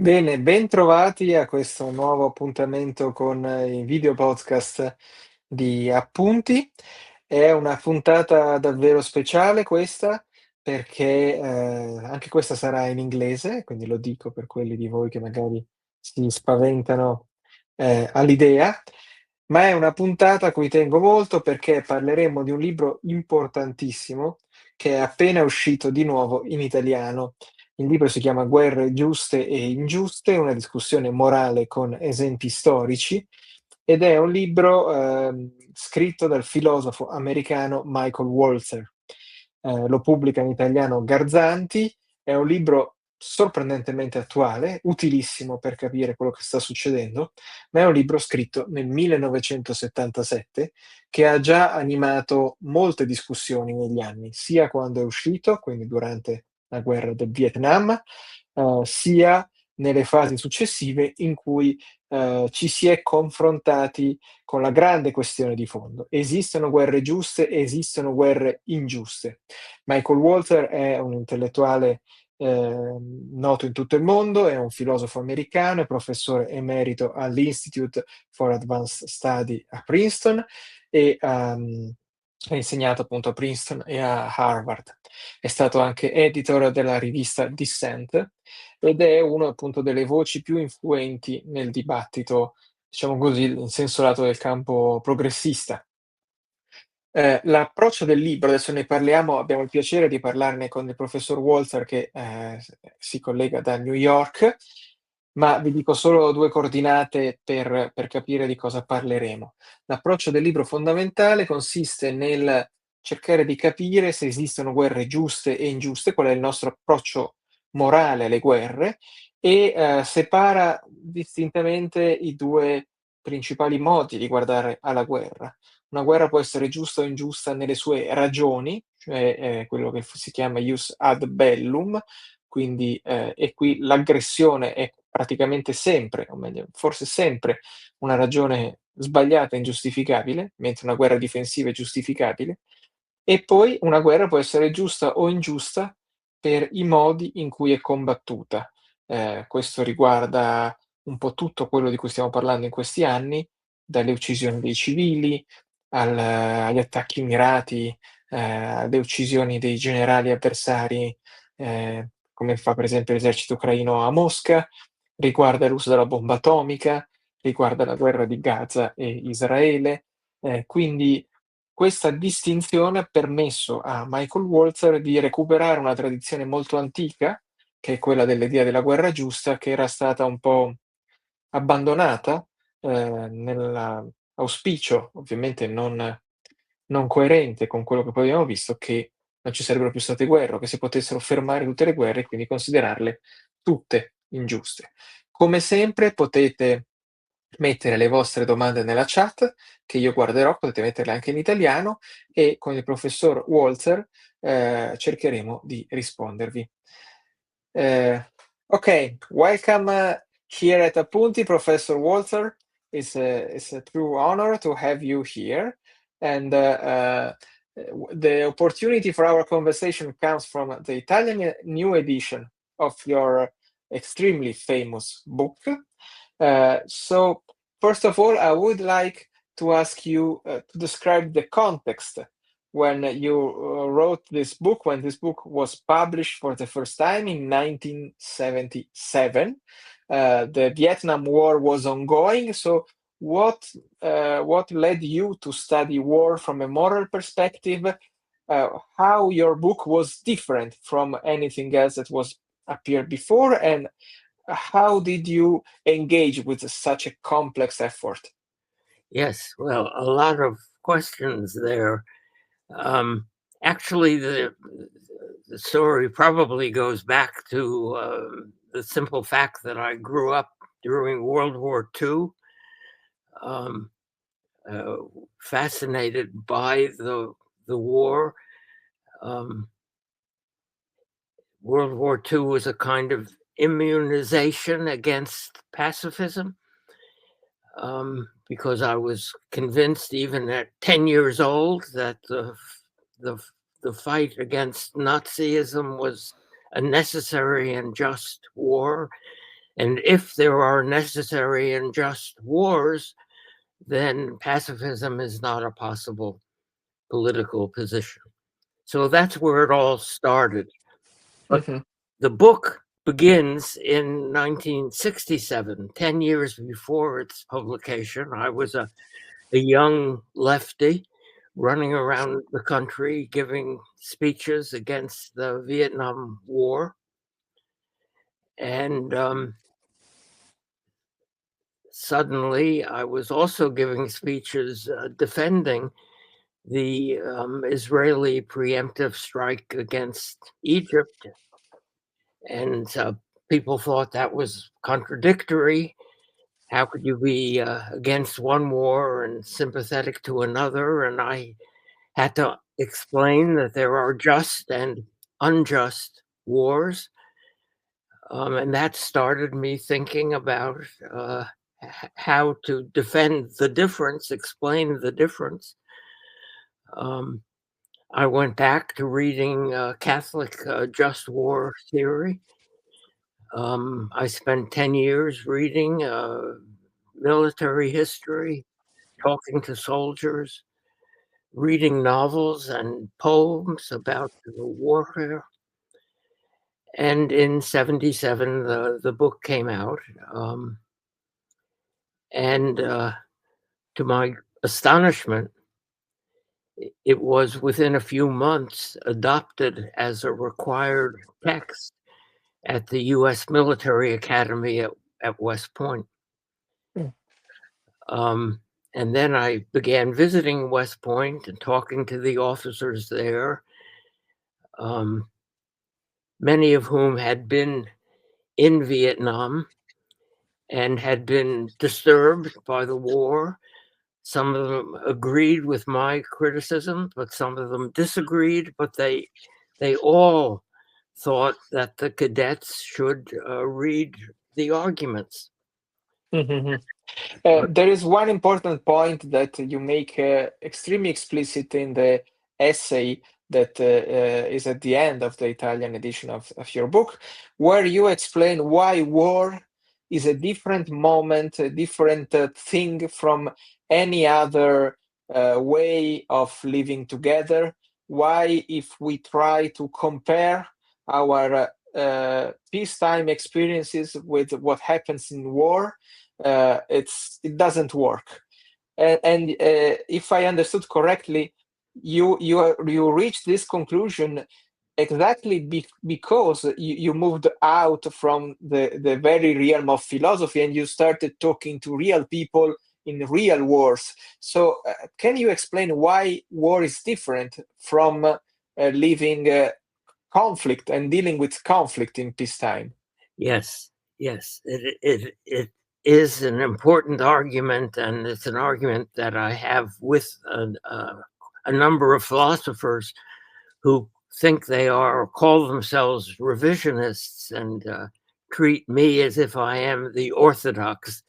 Bene, ben trovati a questo nuovo appuntamento con i video podcast di Appunti. È una puntata davvero speciale questa, perché anche questa sarà in inglese, quindi lo dico per quelli di voi che magari si spaventano all'idea, ma è una puntata a cui tengo molto perché parleremo di un libro importantissimo che è appena uscito di nuovo in italiano. Il libro si chiama Guerre, giuste e ingiuste, una discussione morale con esempi storici, ed è un libro scritto dal filosofo americano Michael Walzer. Lo pubblica in italiano Garzanti, è un libro sorprendentemente attuale, utilissimo per capire quello che sta succedendo, ma è un libro scritto nel 1977 che ha già animato molte discussioni negli anni, sia quando è uscito, quindi durante la guerra del Vietnam, sia nelle fasi successive in cui ci si è confrontati con la grande questione di fondo. Esistono guerre giuste e esistono guerre ingiuste. Michael Walzer è un intellettuale noto in tutto il mondo, è un filosofo americano, è professore emerito all'Institute for Advanced Study a Princeton e ha insegnato appunto a Princeton e a Harvard. È stato anche editor della rivista Dissent ed è uno appunto delle voci più influenti nel dibattito, diciamo così, in senso lato del campo progressista. L'approccio del libro, adesso ne parliamo, abbiamo il piacere di parlarne con il professor Walzer che si collega da New York, ma vi dico solo due coordinate per capire di cosa parleremo. L'approccio del libro fondamentale consiste nel cercare di capire se esistono guerre giuste e ingiuste, qual è il nostro approccio morale alle guerre, e separa distintamente i due principali modi di guardare alla guerra. Una guerra può essere giusta o ingiusta nelle sue ragioni, cioè quello che si chiama ius ad bellum, quindi e qui l'aggressione è praticamente sempre, o meglio, forse sempre una ragione sbagliata e ingiustificabile, mentre una guerra difensiva è giustificabile. E poi una guerra può essere giusta o ingiusta per i modi in cui è combattuta. Questo riguarda un po' tutto quello di cui stiamo parlando in questi anni, dalle uccisioni dei civili agli attacchi mirati, alle uccisioni dei generali avversari, come fa per esempio l'esercito ucraino a Mosca, riguarda l'uso della bomba atomica, riguarda la guerra di Gaza e Israele. Quindi questa distinzione ha permesso a Michael Walzer di recuperare una tradizione molto antica, che è quella dell'idea della guerra giusta, che era stata un po' abbandonata nell'auspicio, ovviamente non coerente con quello che poi abbiamo visto, che non ci sarebbero più state guerre, o che si potessero fermare tutte le guerre e quindi considerarle tutte ingiuste. Come sempre potete mettere le vostre domande nella chat, che io guarderò, potete metterle anche in italiano, e con il professor Walzer cercheremo di rispondervi. Ok, welcome here at Appunti, Professor Walzer. It's a true honor to have you here. And the opportunity for our conversation comes from the Italian new edition of your extremely famous book. So, first of all, I would like to ask you to describe the context when you wrote this book, when this book was published for the first time in 1977. The Vietnam War was ongoing, so what led you to study war from a moral perspective? How your book was different from anything else that was appeared before, and how did you engage with such a complex effort? Yes, well, a lot of questions there. Um, Actually, the story probably goes back to the simple fact that I grew up during World War II, um, uh, fascinated by the war. Um, World War II was a kind of immunization against pacifism. Because I was convinced, even at 10 years old, that the, the fight against Nazism was a necessary and just war, And if there are necessary and just wars, then pacifism is not a possible political position. So that's where it all started. But Mhm. the book begins in 1967, 10 years before its publication. I was a young lefty running around the country giving speeches against the Vietnam War. And suddenly I was also giving speeches defending the Israeli preemptive strike against Egypt. And people thought that was contradictory. How could you be against one war and sympathetic to another? And I had to explain that there are just and unjust wars. And that started me thinking about how to defend the difference, explain the difference. Um, I went back to reading Catholic just war theory. I spent 10 years reading military history, talking to soldiers, reading novels and poems about the warfare. And in 77, the book came out. And to my astonishment, it was within a few months adopted as a required text at the U.S. Military Academy at West Point. Mm. Um, and then I began visiting West Point and talking to the officers there, um, many of whom had been in Vietnam and had been disturbed by the war. Some of them agreed with my criticism, but some of them disagreed. But they all thought that the cadets should read the arguments. Mhm. But There is one important point that you make extremely explicit in the essay that is at the end of the Italian edition of your book, where you explain why war is a different moment, a different thing from any other way of living together. Why, if we try to compare our peacetime experiences with what happens in war, it doesn't work. And if I understood correctly, you reached this conclusion exactly because you moved out from the very realm of philosophy and you started talking to real people in real wars. So, can you explain why war is different from living conflict and dealing with conflict in peacetime? yes, yes, it is an important argument, and it's an argument that I have with a number of philosophers who think they are or call themselves revisionists and treat me as if I am the orthodox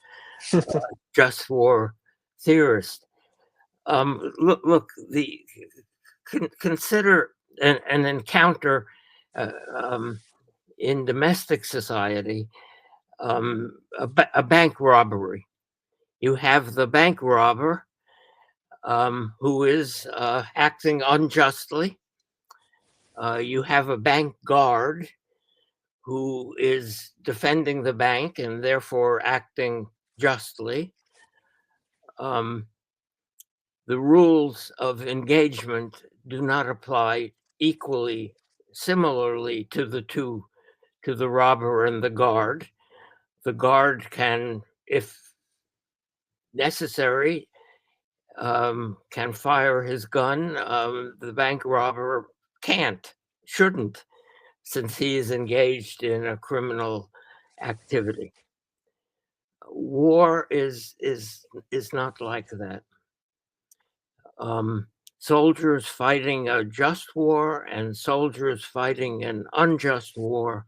just war theorist. Look, consider an encounter uh, um, in domestic society, a bank robbery. You have the bank robber who is acting unjustly. You have a bank guard who is defending the bank and therefore acting justly. Um, the rules of engagement do not apply equally, similarly to the robber and the guard. The guard can, if necessary, can fire his gun. The bank robber can't, shouldn't, since he is engaged in a criminal activity. War is not like that. Um, Soldiers fighting a just war and soldiers fighting an unjust war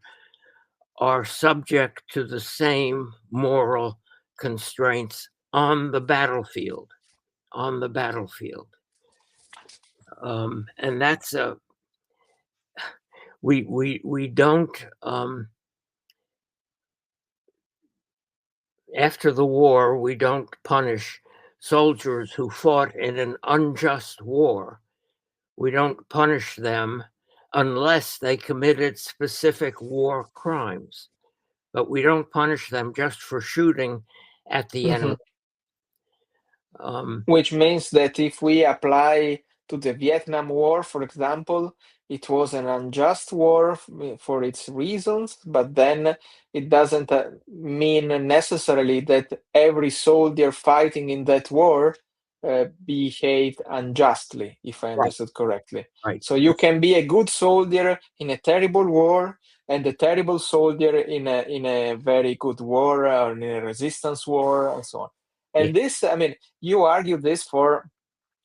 are subject to the same moral constraints on the battlefield. On the battlefield, and that's a we don't after the war, we don't punish soldiers who fought in an unjust war. We don't punish them unless they committed specific war crimes, but we don't punish them just for shooting at the enemy. Mhm. Um, Which means that if we apply to the Vietnam War, for example, it was an unjust war for its reasons, but then it doesn't mean necessarily that every soldier fighting in that war behaved unjustly, if I right, understood correctly. right. So you can be a good soldier in a terrible war and a terrible soldier in a very good war or in a resistance war and so on. Yeah. And this, I mean, you argue this for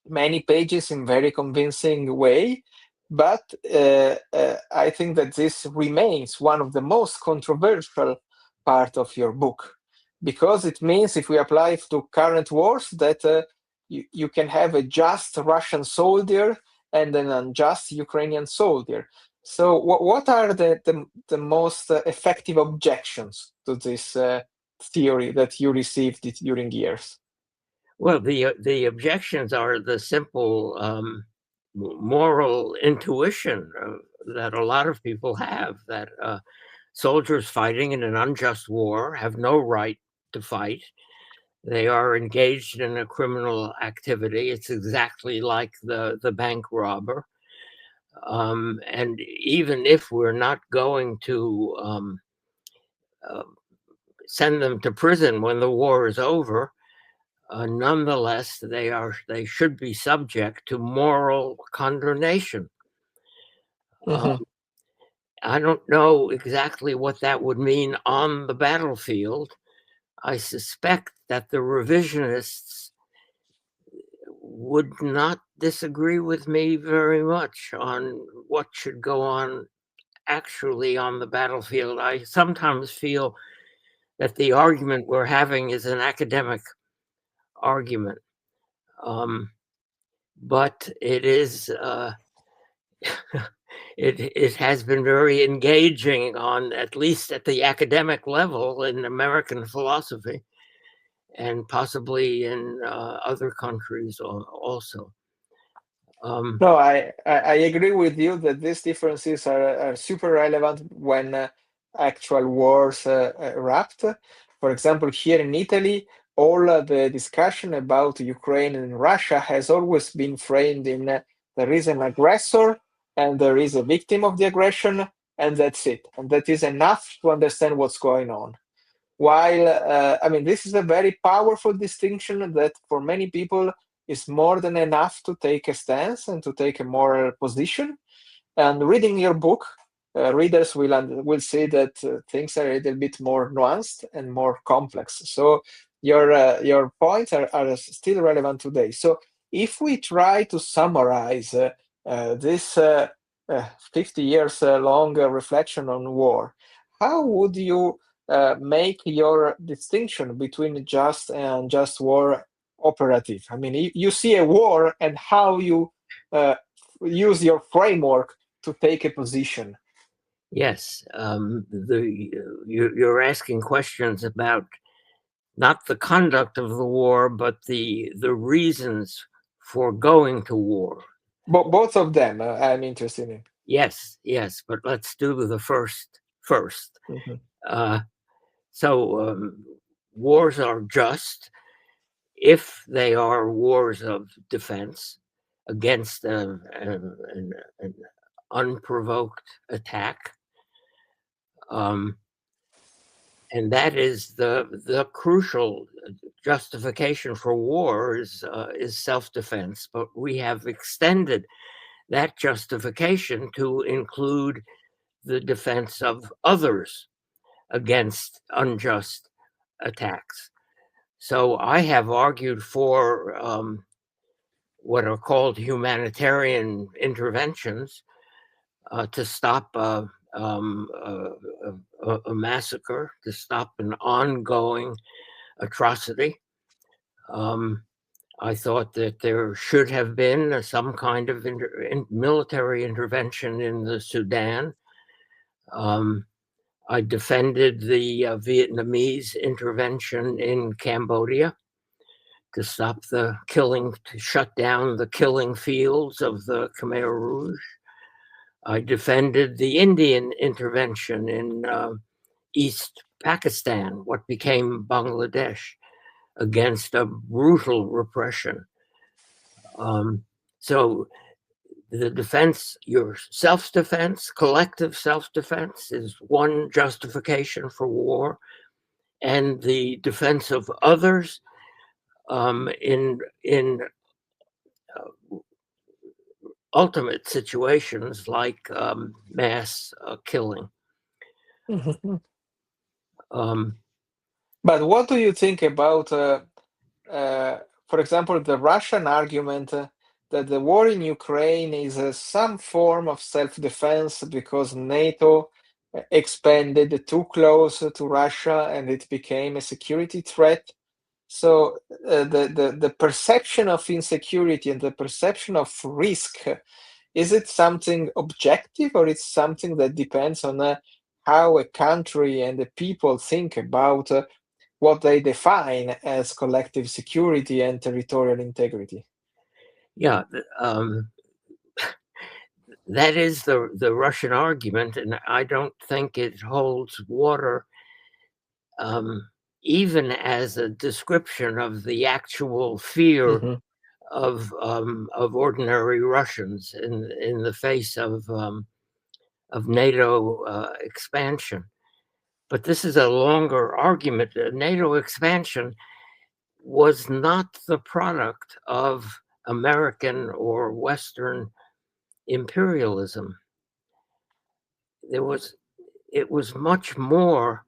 many pages in very convincing way, but I think that this remains one of the most controversial part of your book, because it means if we apply it to current wars that you can have a just Russian soldier and an unjust Ukrainian soldier. So what are the most effective objections to this theory that you received during years? Well, the objections are the simple moral intuition that a lot of people have, that soldiers fighting in an unjust war have no right to fight. They are engaged in a criminal activity. It's exactly like the bank robber. And even if we're not going to uh, send them to prison when the war is over, nonetheless, they should be subject to moral condemnation. Uh, Mhm. I don't know exactly what that would mean on the battlefield. I suspect that the revisionists would not disagree with me very much on what should go on actually on the battlefield. I sometimes feel that the argument we're having is an academic argument, but it is. It has been very engaging on, at least at the academic level, in American philosophy, and possibly in other countries also. Um, No, I agree with you that these differences are super relevant when actual wars erupt. For example, here in Italy, all the discussion about Ukraine and Russia has always been framed in there is an aggressor and there is a victim of the aggression, and that's it. And that is enough to understand what's going on. While, I mean, this is a very powerful distinction that for many people is more than enough to take a stance and to take a moral position. And reading your book, readers will see that things are a little bit more nuanced and more complex. So your points are still relevant today. So if we try to summarize this 50 years long reflection on war, how would you make your distinction between just and unjust war operative? I mean, you see a war and how you use your framework to take a position. yes, you're asking questions about not the conduct of the war, but the reasons for going to war. Both of them I'm interested in. Yes, yes, but let's do the first first. Mhm. Uh, so wars are just if they are wars of defense against an unprovoked attack. Um, and that is the crucial justification for war is self-defense. But we have extended that justification to include the defense of others against unjust attacks. So I have argued for what are called humanitarian interventions to stop a massacre, to stop an ongoing atrocity. Um, I thought that there should have been some kind of military intervention in the Sudan. Um, I defended the Vietnamese intervention in Cambodia to stop the killing, to shut down the killing fields of the Khmer Rouge. I defended the Indian intervention in East Pakistan, what became Bangladesh, against a brutal repression. So the defense, your self-defense, collective self-defense is one justification for war, and the defense of others in ultimate situations like mass killing. Mhm. Um, But what do you think about, for example, the Russian argument that the war in Ukraine is some form of self-defense because NATO expanded too close to Russia and it became a security threat? So the perception of insecurity and the perception of risk, is it something objective or it's something that depends on how a country and the people think about what they define as collective security and territorial integrity? yeah, that is the Russian argument, and I don't think it holds water, um, even as a description of the actual fear Hmm. of ordinary Russians in the face of NATO expansion. But this is a longer argument. NATO expansion was not the product of American or Western imperialism. There was It was much more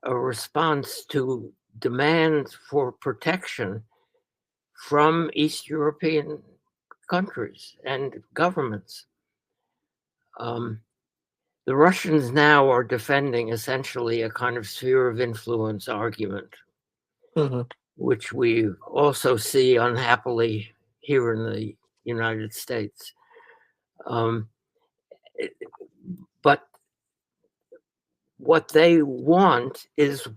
a response to demand for protection from East European countries and governments. Um, the Russians now are defending essentially a kind of sphere of influence argument, Hmm. which we also see unhappily here in the United States. Um, but what they want is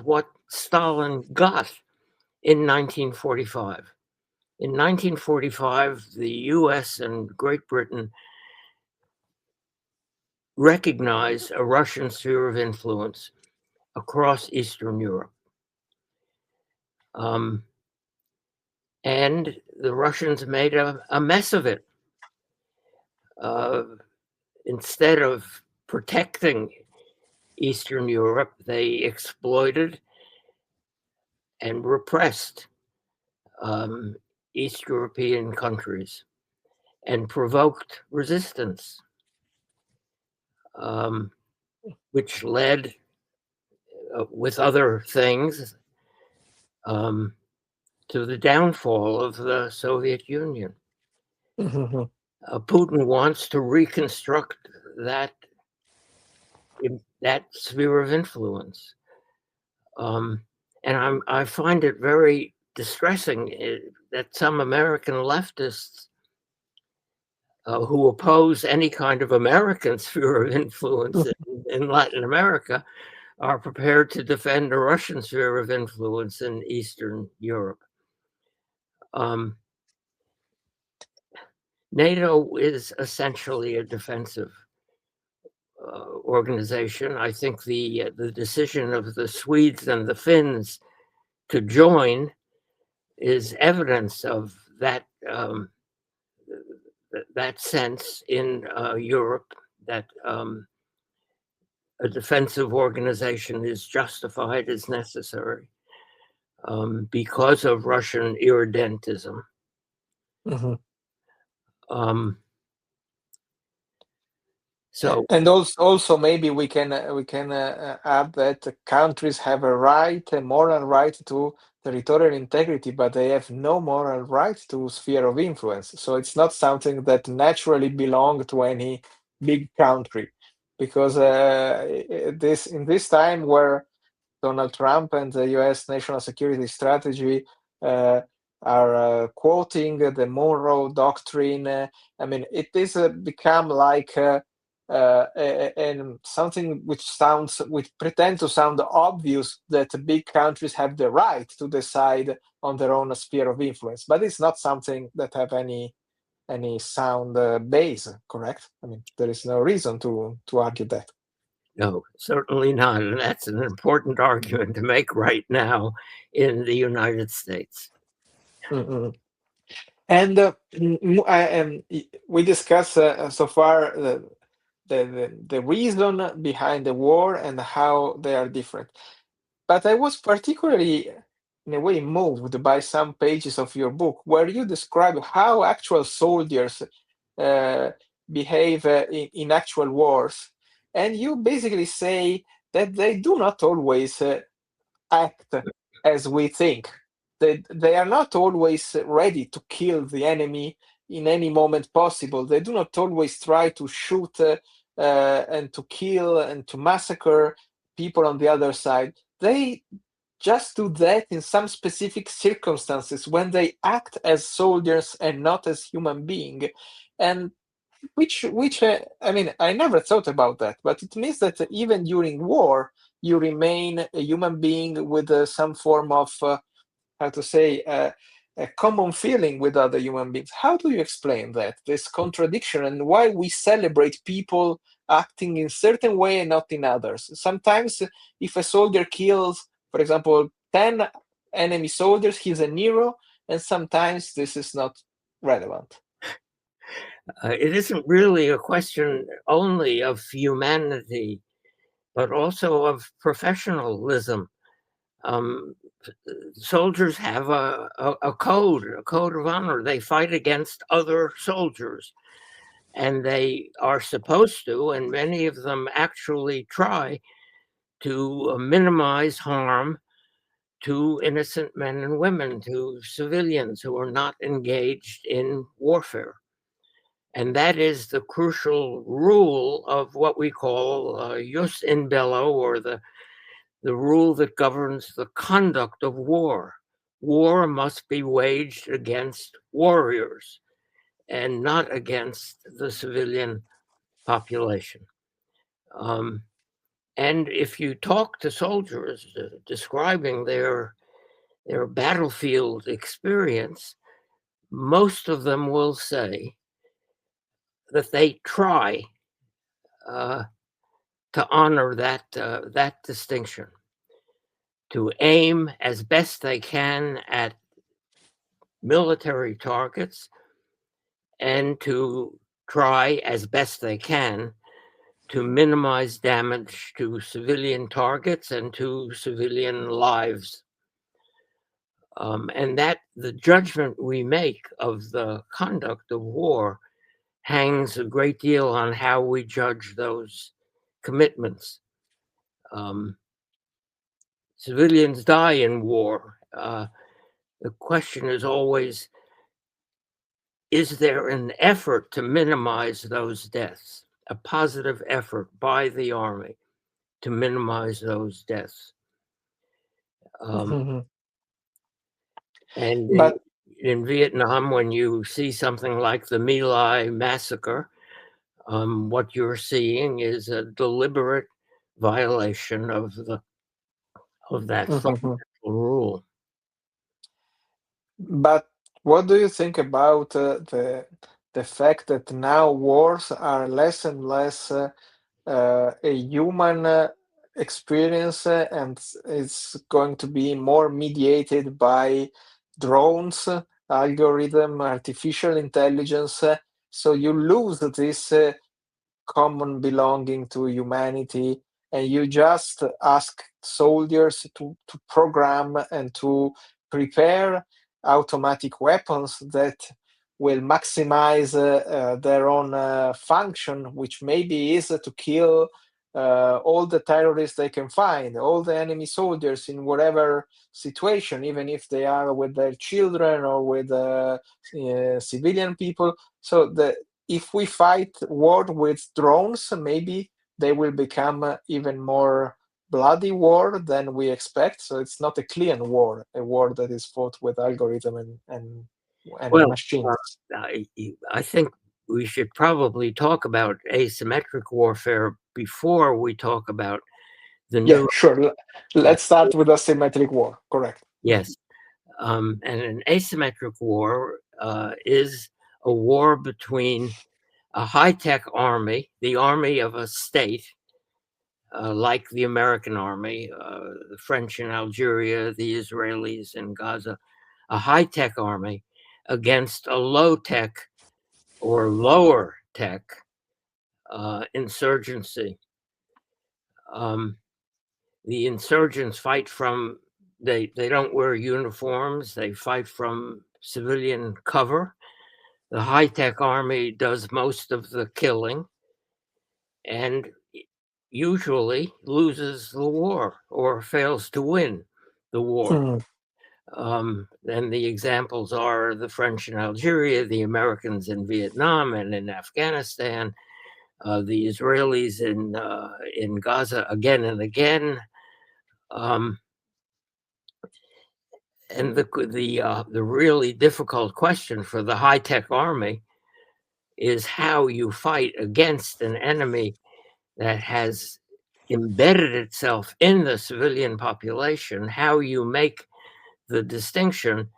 what Stalin got in 1945. In 1945, the US and Great Britain recognized a Russian sphere of influence across Eastern Europe. Um, and the Russians made a mess of it. Uh, Instead of protecting Eastern Europe, they exploited and repressed um, East European countries and provoked resistance, um, which led, with other things, um, to the downfall of the Soviet Union. Hmm. Putin wants to reconstruct that that sphere of influence, and I find it very distressing that some American leftists who oppose any kind of American sphere of influence in Latin America are prepared to defend a Russian sphere of influence in Eastern Europe. Um, NATO is essentially a defensive organization. I think the decision of the Swedes and the Finns to join is evidence of that sense in Europe that a defensive organization is justified, is necessary because of Russian irredentism. Hmm. Um, so And also maybe we can add that countries have a right, a moral right to territorial integrity, but they have no moral right to sphere of influence. So it's not something that naturally belong to any big country, because this in this time where Donald Trump and the U.S. national security strategy uh, are quoting the Monroe Doctrine. I mean, it is become like and something which pretend to sound obvious, that big countries have the right to decide on their own sphere of influence, but it's not something that have any sound base, correct? I mean, there is no reason to argue that. No, certainly not. And that's an important argument to make right now in the United States. Mm-mm. And we discussed so far the reason behind the war and how they are different. But I was particularly, in a way, moved by some pages of your book where you describe how actual soldiers uh, behave in actual wars. And you basically say that they do not always act as we think. They are not always ready to kill the enemy in any moment possible. They do not always try to shoot and to kill and to massacre people on the other side. They just do that in some specific circumstances when they act as soldiers and not as human being. And which I mean, I never thought about that, but it means that even during war, you remain a human being with some form of how to say a common feeling with other human beings. How do you explain that, this contradiction, and why we celebrate people acting in certain way and not in others? Sometimes, if a soldier kills, for example, 10 enemy soldiers, he's a hero, and sometimes this is not relevant. It isn't really a question only of humanity, but also of professionalism. Um, Soldiers have a code, a code of honor. They fight against other soldiers, and they are supposed to, and many of them actually try to minimize harm to innocent men and women, to civilians who are not engaged in warfare. And that is the crucial rule of what we call jus in bello, or the rule that governs the conduct of war. War must be waged against warriors and not against the civilian population. Um, and if you talk to soldiers describing their battlefield experience, most of them will say that they try uh, to honor that distinction, to aim as best they can at military targets, and to try as best they can to minimize damage to civilian targets and to civilian lives. And that the judgment we make of the conduct of war hangs a great deal on how we judge those commitments. Um, Civilians die in war. The question is always, is there an effort to minimize those deaths, a positive effort by the army to minimize those deaths? Um, Mhm. and But in Vietnam, when you see something like the My Lai massacre, what you're seeing is a deliberate violation of that mhm. fundamental rule. But what do you think about the fact that now wars are less and less a human experience, and it's going to be more mediated by drones, algorithm, artificial intelligence? So you lose this common belonging to humanity, and you just ask soldiers to program and to prepare automatic weapons that will maximize their own function, which maybe is to kill all the terrorists they can find, all the enemy soldiers in whatever situation, even if they are with their children or with civilian people. So if we fight war with drones, maybe they will become even more bloody war than we expect. So it's not a clean war, a war that is fought with algorithm and Well, machines. I think we should probably talk about asymmetric warfare before we talk about the Yeah, new. sure. Let's start with asymmetric war. Correct. Yes. And an asymmetric war is a war between a high-tech army, the army of a state, like the American army, the French in Algeria, the Israelis in Gaza, a high-tech army against a low-tech or lower-tech insurgency. Um, the insurgents fight from, they don't wear uniforms, they fight from civilian cover. The high-tech army does most of the killing and usually loses the war or fails to win the war. Mm, And the examples are the French in Algeria, the Americans in Vietnam and in Afghanistan, the Israelis in Gaza again and again. Um, and the really difficult question for the high tech army is how you fight against an enemy that has embedded itself in the civilian population, how you make the distinction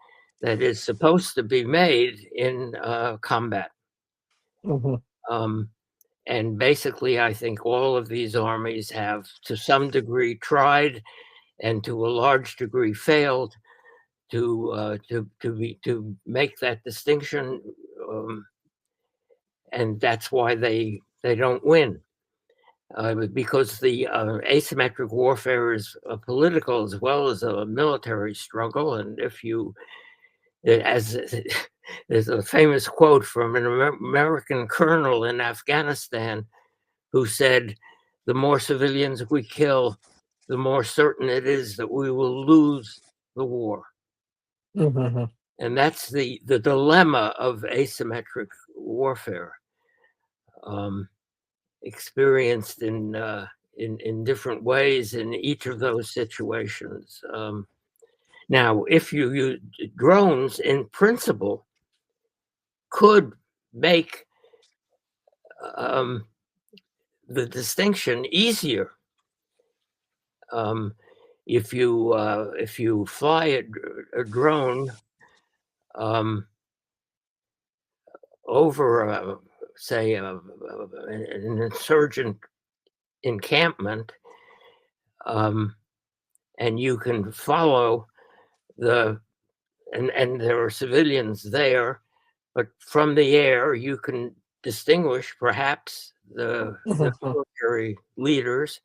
that is supposed to be made in combat. mhm, Um, and basically, I think all of these armies have, to some degree, tried and to a large degree failed to make that distinction, and that's why they don't win. Because the asymmetric warfare is a political as well as a military struggle, and if you, as there's a famous quote from an American colonel in Afghanistan who said, "The more civilians we kill, the more certain it is that we will lose the war." mhm, And that's the dilemma of asymmetric warfare, um, experienced in different ways in each of those situations. Now, if you use drones, in principle, could make um, the distinction easier. Um, if you fly a drone um, over, say, an insurgent encampment, um, and you can follow the and there are civilians there, but from the air you can distinguish perhaps the mhm, military leaders.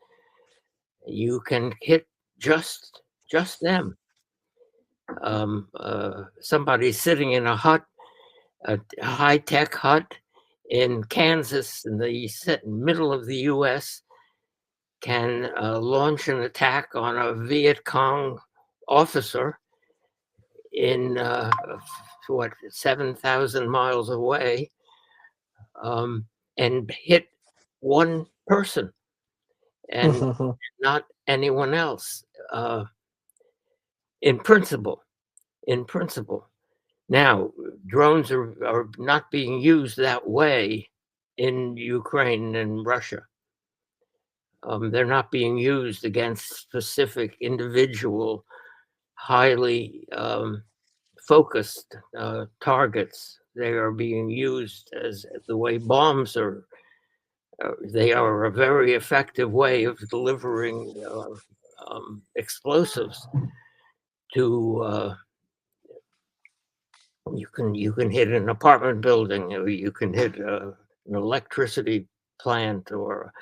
You can hit just them. Somebody sitting in a hut, a high tech hut in Kansas, in the middle of the U.S., can launch an attack on a Viet Cong officer in what 7,000 miles away, um, and hit one person and mhm, not anyone else. Uh, in principle, in principle. Now, drones are not being used that way in Ukraine and Russia. They're not being used against specific individual, highly focused targets. They are being used as the way bombs are. They are a very effective way of delivering explosives to. You can hit an apartment building, or you can hit an electricity plant, or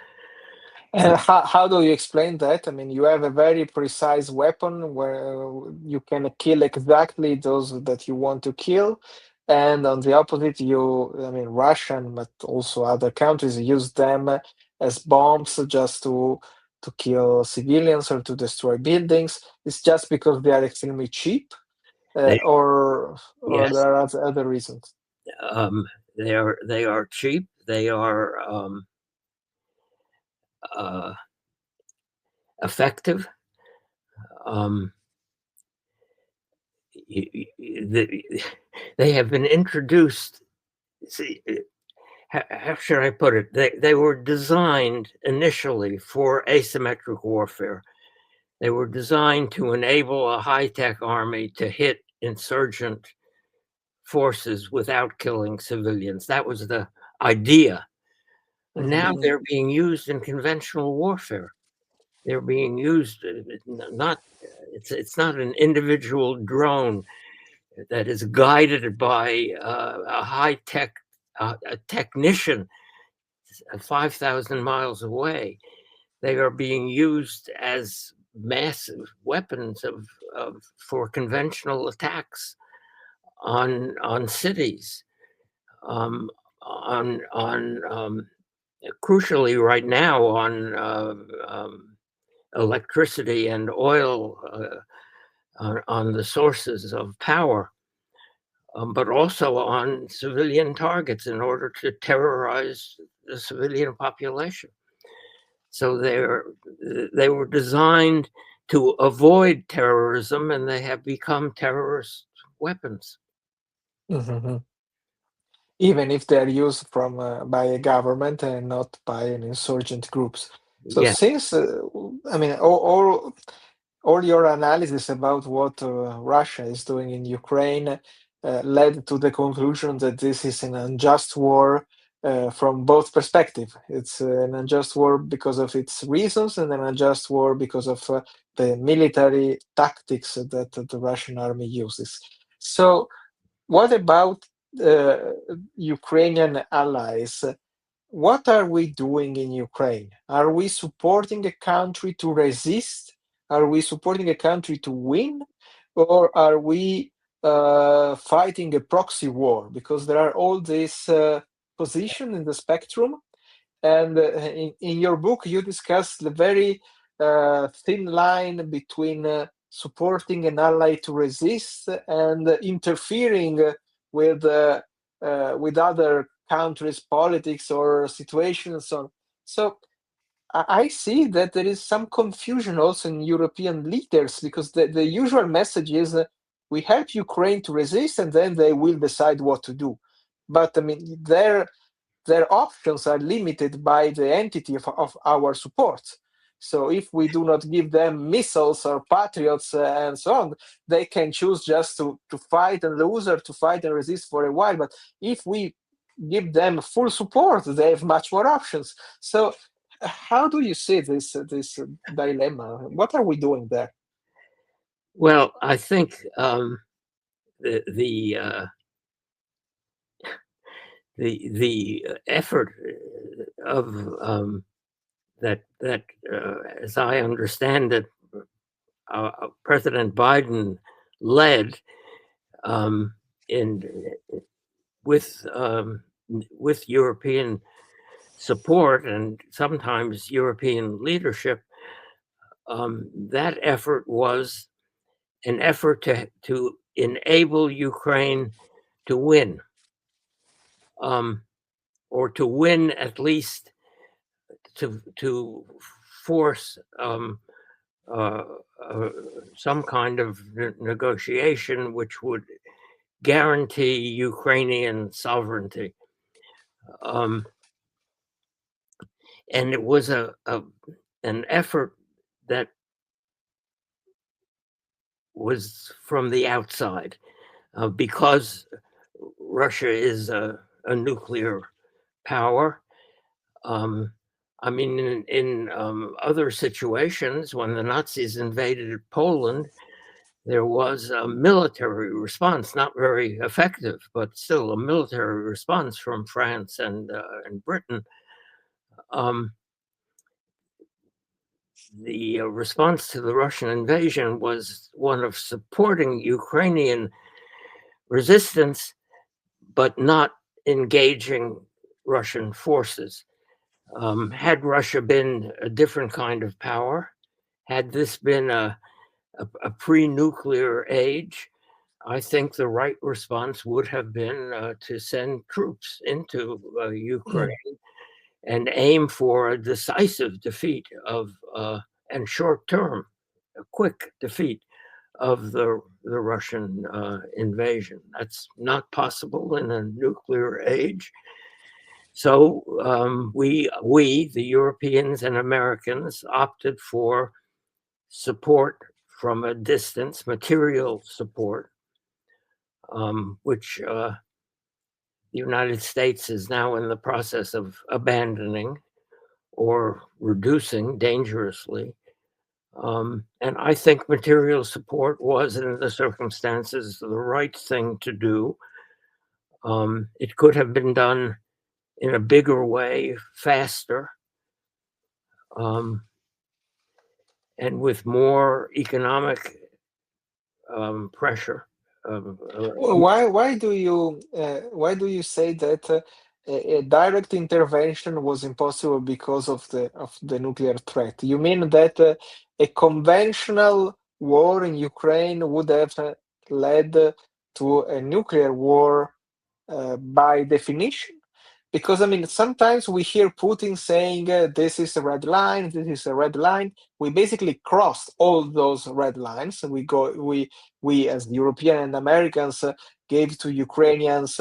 And how do you explain that? I mean, you have a very precise weapon where you can kill exactly those that you want to kill. And on the opposite, I mean, Russian, but also other countries use them as bombs just to kill civilians or to destroy buildings. It's just because they are extremely cheap, they or yes, there are other reasons. um, they are cheap. They are uh, effective. Um, y- y- the, they have been introduced. See, how should I put it? They were designed initially for asymmetric warfare. They were designed to enable a high-tech army to hit insurgent forces without killing civilians. That was the idea. Now Mhm. they're being used in conventional warfare. They're being used not it's not an individual drone that is guided by a high tech a technician 5,000 miles away. They are being used as massive weapons for conventional attacks on cities, um, on crucially right now on electricity and oil, on the sources of power, but also on civilian targets in order to terrorize the civilian population. So they were designed to avoid terrorism, and they have become terrorist weapons. Mhm. Even if they're used from by a government and not by an insurgent groups. So Yeah, since I mean all your analysis about what Russia is doing in Ukraine led to the conclusion that this is an unjust war from both perspectives. It's an unjust war because of its reasons and an unjust war because of the military tactics that the Russian army uses. So what about uh, Ukrainian allies? What are we doing in Ukraine? Are we supporting a country to resist? Are we supporting a country to win? Or are we fighting a proxy war? Because there are all these positions in the spectrum, and in your book, you discuss the very thin line between supporting an ally to resist and interfering with other countries' politics or situations and so on. So I see that there is some confusion also in European leaders because the usual message is we help Ukraine to resist and then they will decide what to do. But I mean, their options are limited by the entity of our support. So if we do not give them missiles or patriots and so on, they can choose just to fight and lose or to fight and resist for a while. But if we give them full support, they have much more options. So how do you see this dilemma? What are we doing there? well, I think the the effort of that as I understand it, President Biden led um, in with with European support and sometimes European leadership. That effort was an effort to enable Ukraine to win, um, or to win at least to force uh, uh, some kind of negotiation which would guarantee Ukrainian sovereignty. Um, and it was an effort that was from the outside because Russia is a nuclear power. Um, I mean, in other situations, when the Nazis invaded Poland, there was a military response, not very effective, but still a military response from France and Britain. Um, the response to the Russian invasion was one of supporting Ukrainian resistance, but not engaging Russian forces. Had Russia been a different kind of power, had this been a pre nuclear age, I think the right response would have been to send troops into Mm, Ukraine and aim for a decisive defeat of and short term, a quick defeat of the Russian invasion. That's not possible in a nuclear age. So the Europeans and Americans, opted for support from a distance, material support, which the United States is now in the process of abandoning or reducing dangerously. And I think material support was, in the circumstances, the right thing to do. It could have been done in a bigger way, faster, um, and with more economic pressure. Why do you say that a direct intervention was impossible because of the nuclear threat? You mean that a conventional war in Ukraine would have led to a nuclear war by definition? Because I mean, sometimes we hear Putin saying, "This is a red line. This is a red line." We basically crossed all those red lines. We as European and Americans gave to Ukrainians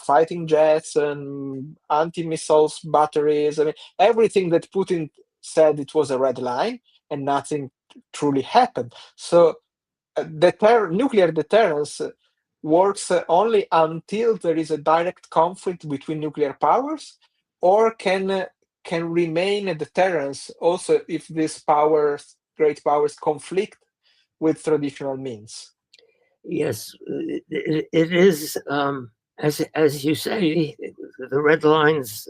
fighting jets and anti-missiles batteries. I mean, everything that Putin said it was a red line, and nothing truly happened. So nuclear deterrence works only until there is a direct conflict between nuclear powers, or can remain a deterrence also if these powers, great powers, conflict with traditional means. Yes, it is, as you say, the red lines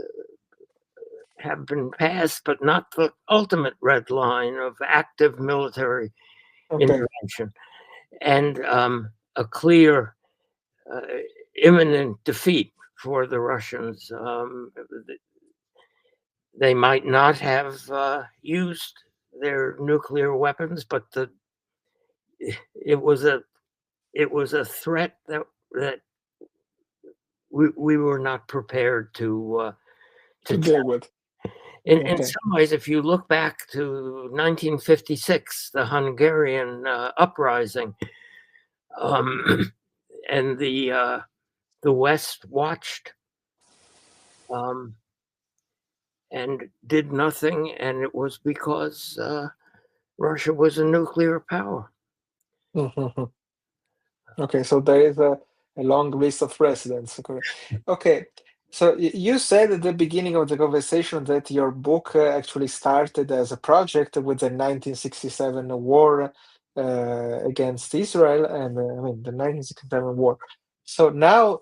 have been passed, but not the ultimate red line of active military Okay. intervention and a clear, uh, imminent defeat for the Russians. They might not have used their nuclear weapons, but it was a it was a threat that we were not prepared To to. deal with. In Okay. some ways, if you look back to 1956, the Hungarian uprising, um, and the West watched, um, and did nothing, and it was because Russia was a nuclear power. Mhm. Okay, so there is a long list of precedents. Okay, so you said at the beginning of the conversation that your book actually started as a project with the 1967 war against Israel, and I mean the 1967 war. So now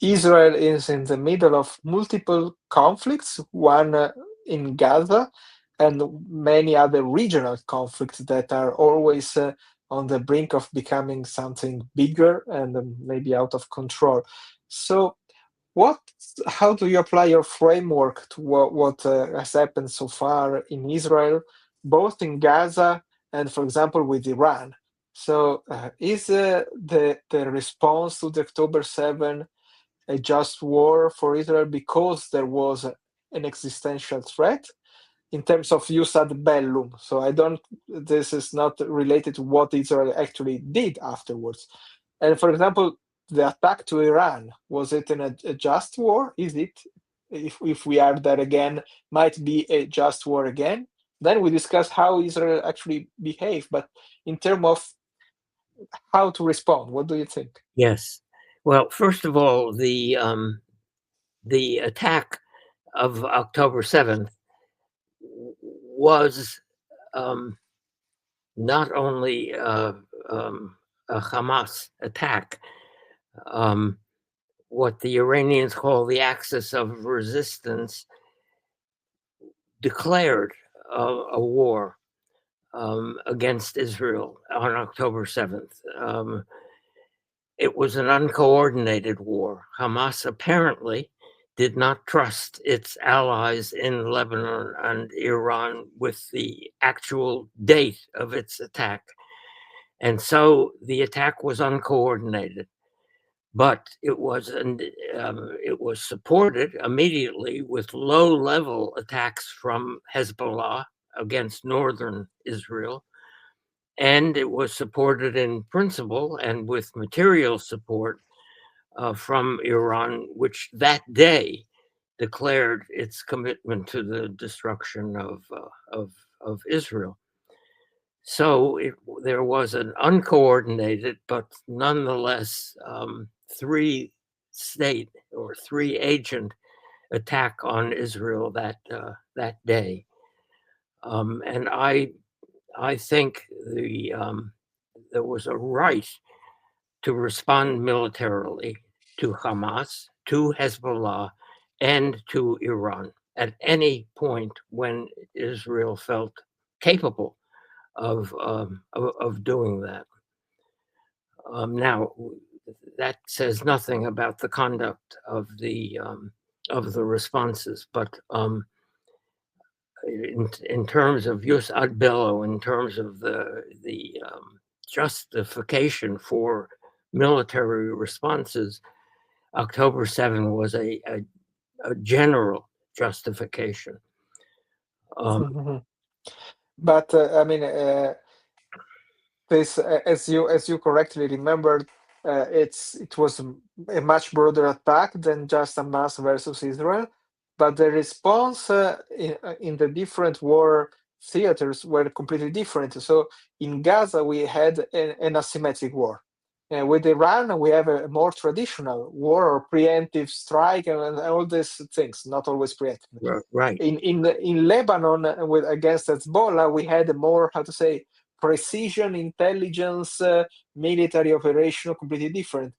Israel is in the middle of multiple conflicts, one in Gaza, and many other regional conflicts that are always on the brink of becoming something bigger and maybe out of control. So, what? How do you apply your framework to what has happened so far in Israel, both in Gaza and, for example, with Iran? So, is the response to the October 7 a just war for Israel because there was an existential threat in terms of jus ad bellum. So I don't. This is not related to what Israel actually did afterwards. And for example, the attack to Iran, was it a just war? Is it? If we are there again, might be a just war again. Then we discuss how Israel actually behaved. But in terms of how to respond, what do you think? Yes. Well, first of all, the attack of October 7th was, um, not only a Hamas attack, um, what the Iranians call the axis of resistance declared a war against Israel on October 7th. It was an uncoordinated war. Hamas apparently did not trust its allies in Lebanon and Iran with the actual date of its attack. And so the attack was uncoordinated, but it was supported immediately with low-level attacks from Hezbollah against northern Israel, and it was supported in principle and with material support from Iran, which that day declared its commitment to the destruction of Israel. So there was an uncoordinated, but nonetheless three-state or three-agent attack on Israel that day, and I think there was a right to respond militarily to Hamas, to Hezbollah, and to Iran at any point when Israel felt capable of doing that. Now, that says nothing about the conduct of the responses, but in terms of jus ad bello, in terms of the justification for military responses, October 7 was a general justification. Mhm. But I mean, this, as you correctly remembered, it was a much broader attack than just Hamas versus Israel. But the response in the different war theaters were completely different. So in Gaza, we had an asymmetric war. With Iran, we have a more traditional war or preemptive strike and all these things, not always preemptive. Right. In Lebanon, with against Hezbollah, we had a more, how to say, precision, intelligence, military operation, completely different.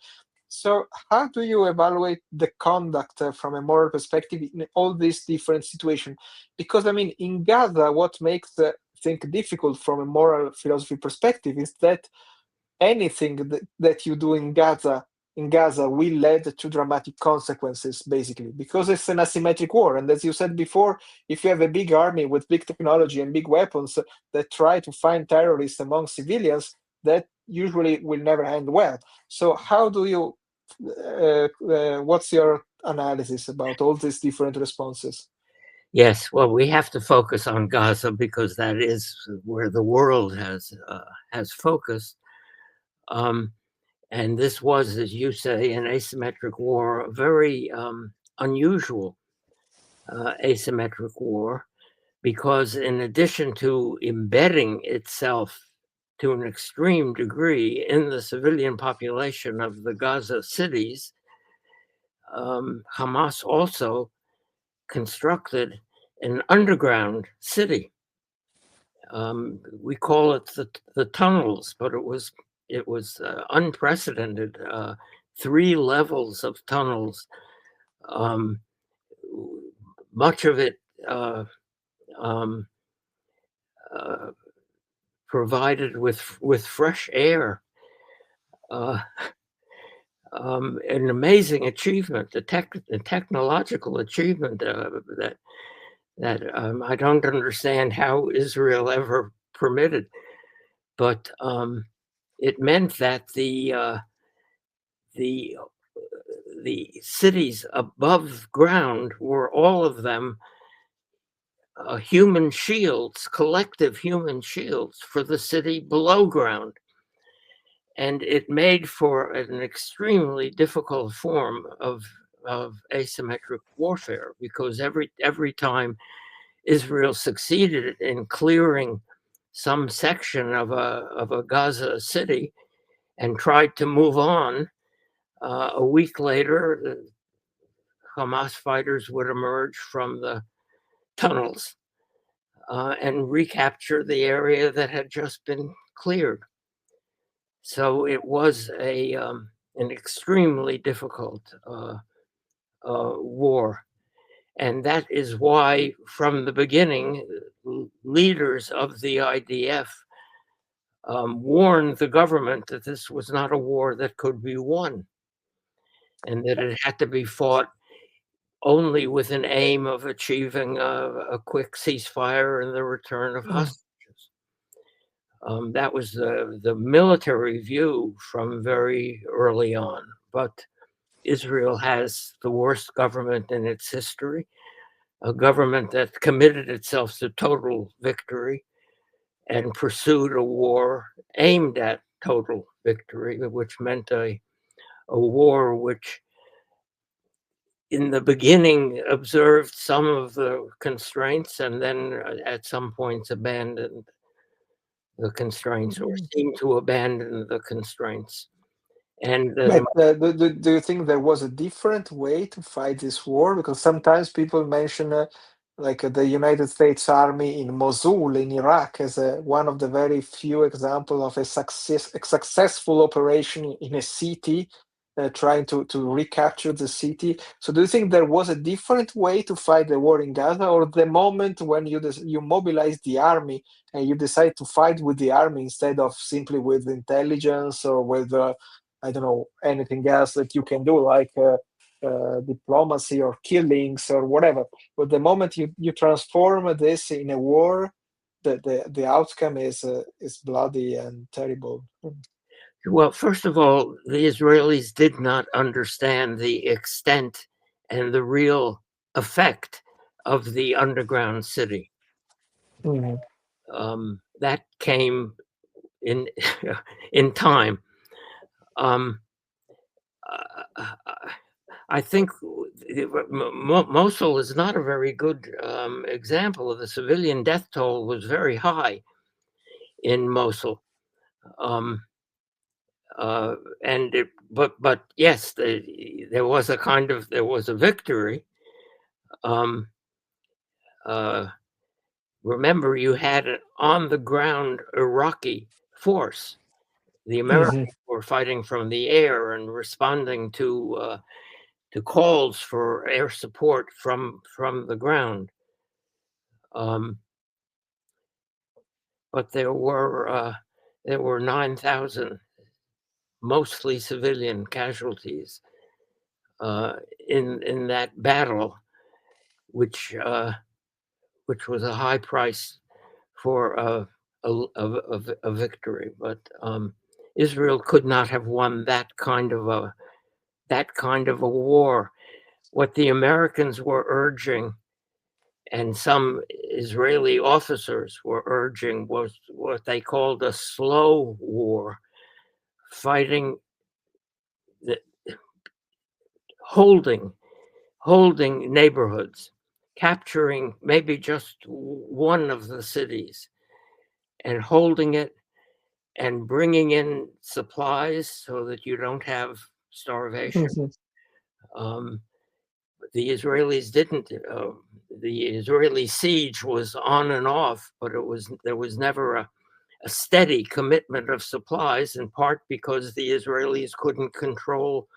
So, how do you evaluate the conduct from a moral perspective in all these different situations? Because, I mean, in Gaza, what makes the thing difficult from a moral philosophy perspective is that anything that you do in Gaza will lead to dramatic consequences, basically, because it's an asymmetric war. And as you said before, if you have a big army with big technology and big weapons that try to find terrorists among civilians, that usually will never end well. So, how do you? What's your analysis about all these different responses? Yes, well, we have to focus on Gaza because that is where the world has focused. And this was, as you say, an asymmetric war, a very unusual asymmetric war, because in addition to embedding itself to an extreme degree in the civilian population of the Gaza cities, Hamas also constructed an underground city. We call it the tunnels, but it was unprecedented. 3 levels of tunnels, um, much of it uh, um, uh, provided with fresh air. Uh, an amazing achievement, the technological achievement that I don't understand how Israel ever permitted, but it meant that the cities above ground were all of them human shields, collective human shields for the city below ground. And it made for an extremely difficult form of asymmetric warfare, because every time Israel succeeded in clearing some section of a Gaza city and tried to move on, a week later, the Hamas fighters would emerge from the tunnels and recapture the area that had just been cleared. So it was an extremely difficult war. And that is why, from the beginning, leaders of the IDF warned the government that this was not a war that could be won, and that it had to be fought only with an aim of achieving a quick ceasefire and the return of hostages. That was the military view from very early on. But Israel has the worst government in its history, a government that committed itself to total victory and pursued a war aimed at total victory, which meant a war which in the beginning observed some of the constraints and then at some points abandoned the constraints or Mhm. seemed to abandon the constraints. And But do you think there was a different way to fight this war? Because sometimes people mention the United States Army in Mosul in Iraq as one of the very few examples of a successful operation in a city, trying to recapture the city. So do you think there was a different way to fight the war in Gaza, or the moment when you mobilize the army and you decide to fight with the army instead of simply with intelligence or with I don't know, anything else that you can do, like diplomacy or killings or whatever. But the moment you transform this in a war, the outcome is bloody and terrible. well, first of all, the Israelis did not understand the extent and the real effect of the underground city. Mhm. That came in in time. Um, uh, I think Mosul is not a very good example of the civilian death toll was very high in Mosul. Um, uh, and but yes, there was a there was a victory. Um, uh, remember, you had an on the ground Iraqi force. The Mhm. Americans were fighting from the air and responding to calls for air support from the ground. Um, but there were 9,000 mostly civilian casualties uh, in that battle, which uh, which was a high price for a victory. But Israel could not have won that kind of a war. What the Americans were urging, and some Israeli officers were urging, was what they called a slow war, fighting, the, holding, holding neighborhoods, capturing maybe just one of the cities, and holding it and bringing in supplies so that you don't have starvation. Mhm. Um, the Israelis didn't. The Israeli siege was on and off, but there was never a steady commitment of supplies. In part because the Israelis couldn't control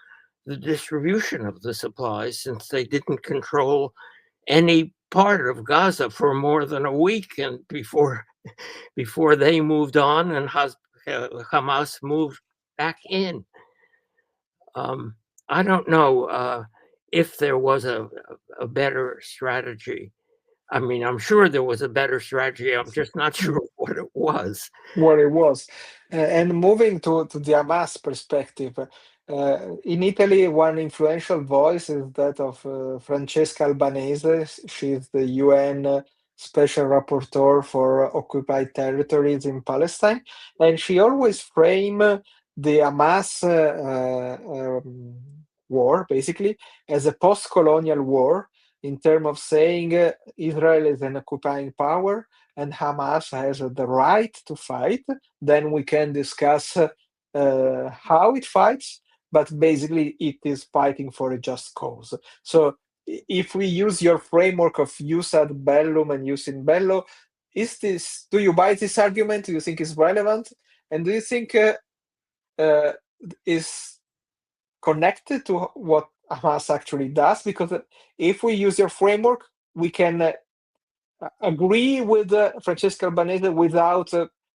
the distribution of the supplies, since they didn't control any part of Gaza for more than a week, and before they moved on and Hamas moved back in. Um, I don't know if there was a better strategy. I mean, I'm sure there was a better strategy. I'm just not sure what it was. What it was. And moving to the Hamas perspective, in Italy, one influential voice is that of Francesca Albanese. She's the UN Special Rapporteur for Occupied Territories in Palestine, and she always frame the Hamas war, basically, as a post-colonial war in terms of saying Israel is an occupying power and Hamas has the right to fight, then we can discuss how it fights, but basically it is fighting for a just cause. So if we use your framework of jus ad bellum and jus in bello, do you buy this argument? Do you think it's relevant? And do you think uh, is connected to what Hamas actually does? Because if we use your framework, we can agree with Francesca Albanese without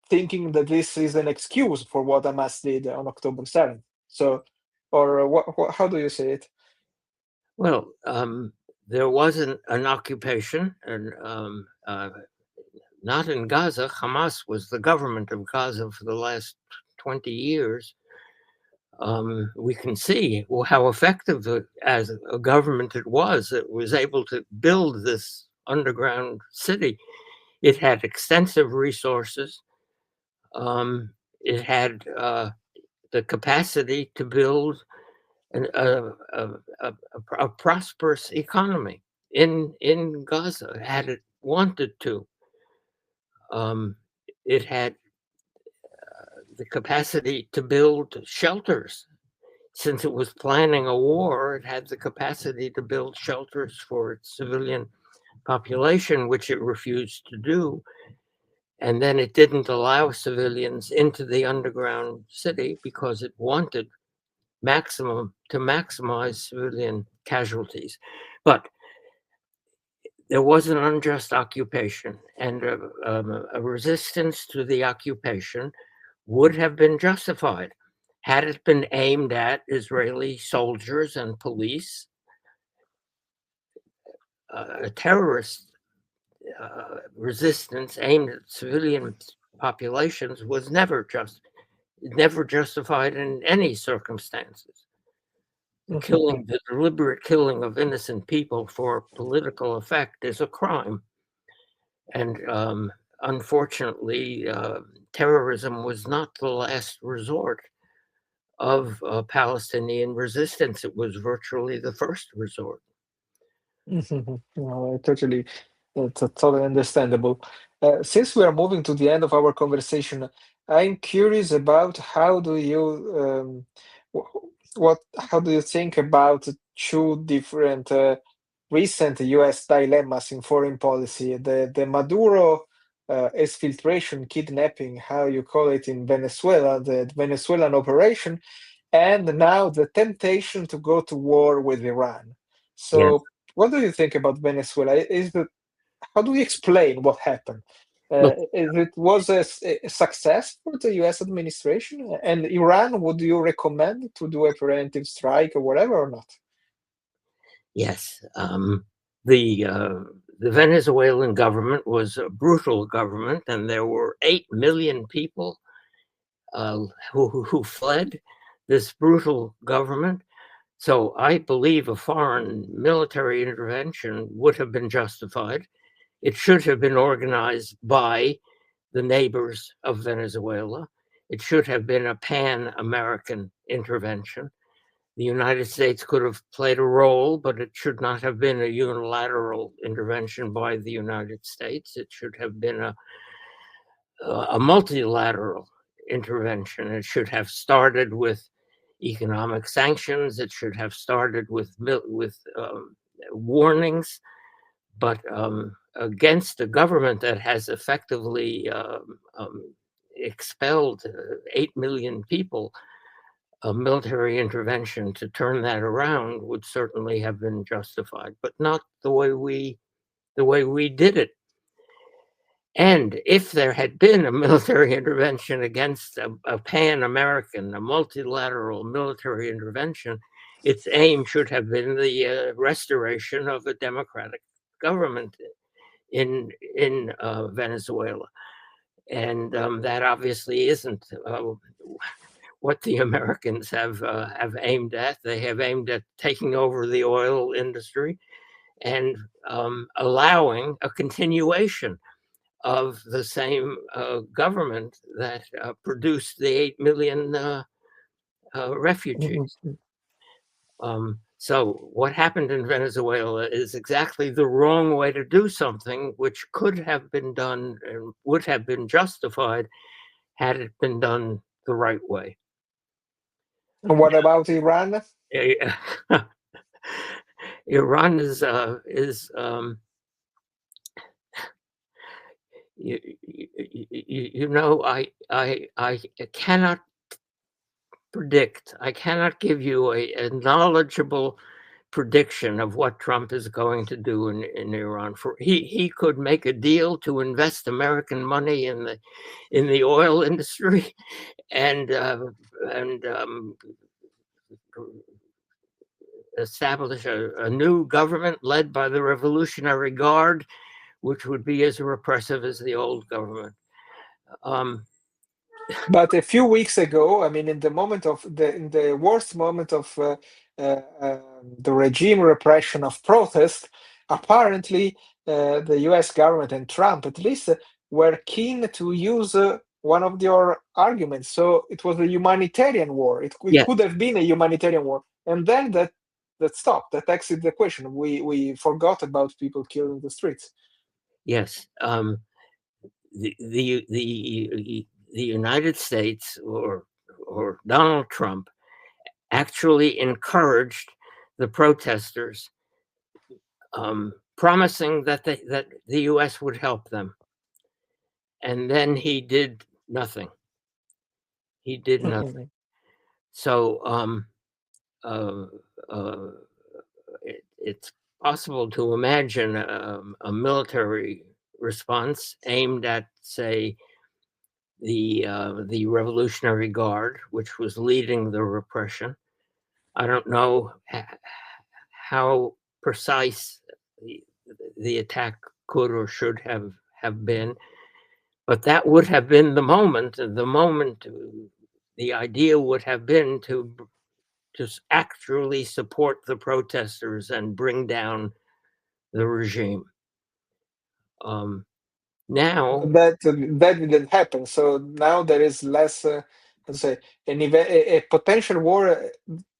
thinking that this is an excuse for what Hamas did on October 7th. So, or how do you say it? Well, there was an occupation, and not in Gaza. Hamas was the government of Gaza for the last 20 years. We can see how effective as a government it was. It was able to build this underground city. It had extensive resources. It had the capacity to build a prosperous economy in Gaza had it wanted to. It had the capacity to build shelters. Since it was planning a war, it had the capacity to build shelters for its civilian population, which it refused to do. And then it didn't allow civilians into the underground city because it wanted to maximize civilian casualties. But there was an unjust occupation, and a resistance to the occupation would have been justified had it been aimed at Israeli soldiers and police. A terrorist resistance aimed at civilian populations was never justified in any circumstances. The deliberate killing of innocent people for political effect is a crime. And unfortunately, terrorism was not the last resort of Palestinian resistance. It was virtually the first resort. No, totally, it's totally understandable. Since we are moving to the end of our conversation, I'm curious about how do you think about the two different recent U.S. dilemmas in foreign policy, the Maduro exfiltration, kidnapping, how you call it in Venezuela, the Venezuelan operation, and now the temptation to go to war with Iran. Yes. So, what do you think about Venezuela? How do we explain what happened? Look, It was a success for the U.S. administration, and Iran. Would you recommend to do a preemptive strike or whatever or not? yes. The Venezuelan government was a brutal government, and there were 8 million people who fled this brutal government. So I believe a foreign military intervention would have been justified. It should have been organized by the neighbors of Venezuela. It should have been a pan-American intervention. The United States could have played a role, but it should not have been a unilateral intervention by the United States. It should have been a multilateral intervention. It should have started with economic sanctions. It should have started with warnings, but against a government that has effectively expelled 8 million people, a military intervention to turn that around would certainly have been justified, but not the way we did it. And if there had been a military intervention against a pan-American, a multilateral military intervention, its aim should have been the restoration of a democratic government in Venezuela, and that obviously isn't what the Americans have aimed at. They have aimed at taking over the oil industry and allowing a continuation of the same government that produced the 8 million refugees. So what happened in Venezuela is exactly the wrong way to do something, which could have been done and would have been justified had it been done the right way. And what about Iran? Iran is I cannot predict. I cannot give you a knowledgeable prediction of what Trump is going to do in Iran. He could make a deal to invest American money in the oil industry and establish a new government led by the Revolutionary Guard, which would be as repressive as the old government. But a few weeks ago, I mean, in the worst moment of the regime repression of protest, apparently the U.S. government and Trump, at least, were keen to use one of your arguments. So it was a humanitarian war. It Yes, could have been a humanitarian war. and then that stopped. That exit the question. We forgot about people killed in the streets. Yes. The United States, or Donald Trump, actually encouraged the protesters, promising that the U.S. would help them, and then he did nothing. He did nothing. So uh, uh, it's possible to imagine a military response aimed at, say, the Revolutionary Guard, which was leading the repression. I don't know how precise the attack could or should have been, but that would have been the moment. The idea would have been to actually support the protesters and bring down the regime. Now, But that didn't happen. So now there is less, let's say, a potential war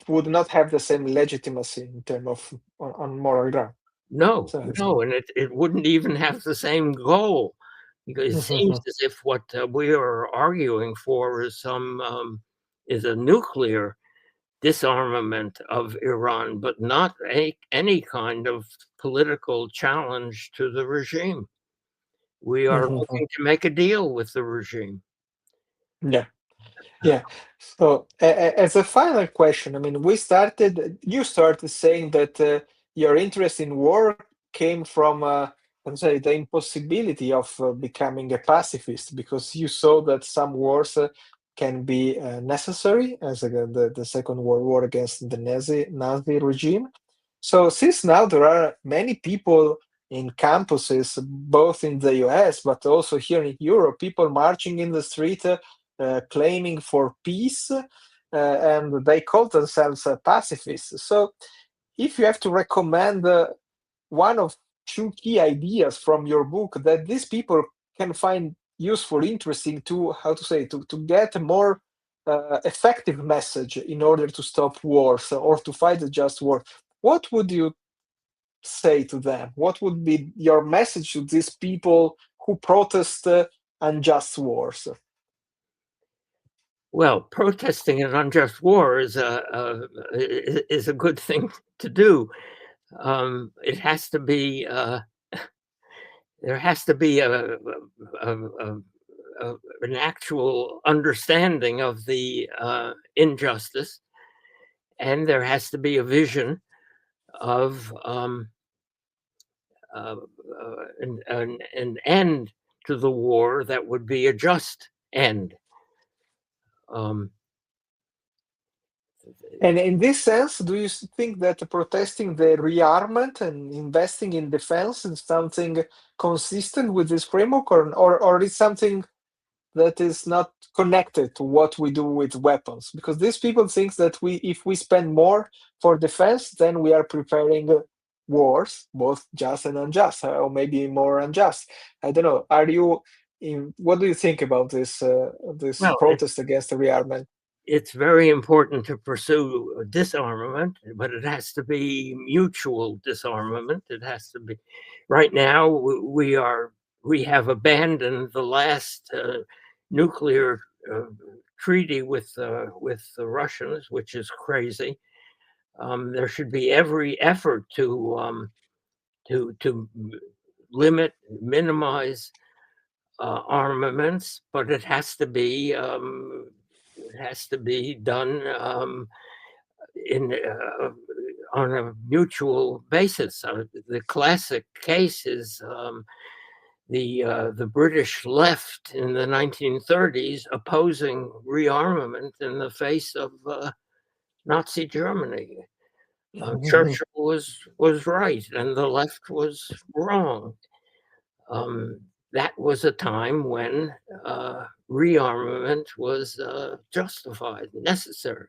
would not have the same legitimacy in terms of on moral ground. no, So it's no, and it wouldn't even have the same goal, because it seems as if what we are arguing for is a nuclear disarmament of Iran, but not any kind of political challenge to the regime. We are looking to make a deal with the regime. yeah. Yeah. So, as a final question, I mean, you started saying that your interest in war came from, let's say, the impossibility of becoming a pacifist because you saw that some wars can be necessary, as the Second World War against the Nazi regime. So, since now there are many people in campuses, both in the US but also here in Europe, people marching in the street. Claiming for peace, and they call themselves pacifists. So, if you have to recommend one of two key ideas from your book that these people can find useful, interesting to, how to say, to get a more effective message in order to stop wars or to fight a just war, what would you say to them? What would be your message to these people who protest unjust wars? Well, protesting an unjust war is a good thing to do. It has to be There has to be an actual understanding of the injustice, and there has to be a vision of an end to the war that would be a just end. Um, And in this sense, do you think that protesting the rearmament and investing in defense is something consistent with this framework, or is something that is not connected to what we do with weapons? Because these people think that if we spend more for defense, then we are preparing wars, both just and unjust, or maybe more unjust. I don't know. What do you think about this well, protest against the rearmament? it's very important to pursue disarmament, but it has to be mutual disarmament. It has to be. Right now, we have abandoned the last nuclear treaty with the Russians, which is crazy. There should be every effort to limit, minimize armaments, but it has to be done in on a mutual basis. The classic case is the British left in the 1930s opposing rearmament in the face of Nazi Germany. Churchill was right, and the left was wrong. That was a time when rearmament was justified, necessary.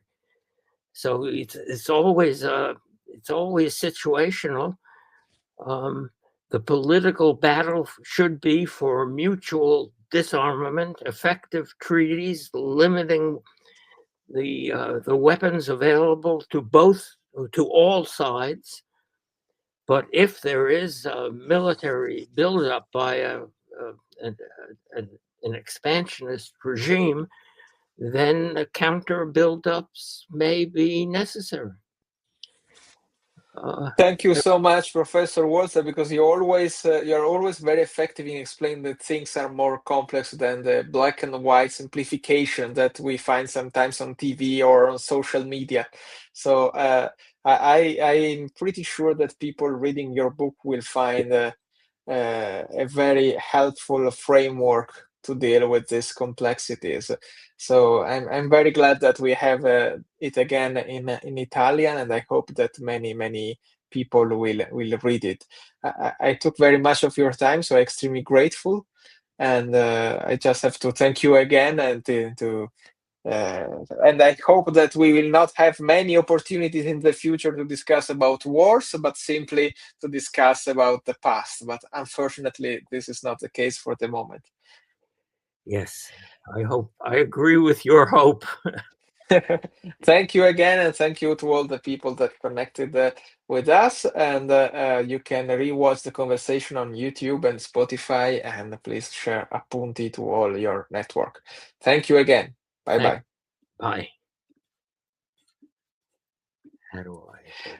So it's always situational. The political battle should be for mutual disarmament, effective treaties limiting the weapons available to all sides. But if there is a military buildup by an, an expansionist regime, then counter buildups may be necessary. Thank you so much, Professor Walzer, because you're always very effective in explaining that things are more complex than the black and white simplification that we find sometimes on TV or on social media. So I'm pretty sure that people reading your book will find a very helpful framework to deal with these complexities. So I'm very glad that we have it again in Italian, and I hope that many people will read it. I took very much of your time, so I'm extremely grateful, and I just have to thank you again and I hope that we will not have many opportunities in the future to discuss about wars, but simply to discuss about the past. But unfortunately, this is not the case for the moment. Yes, I agree with your hope. Thank you again, and thank you to all the people that connected with us. And you can rewatch the conversation on YouTube and Spotify, and please share Appunti to all your network. Thank you again. Bye bye. Bye. How do I?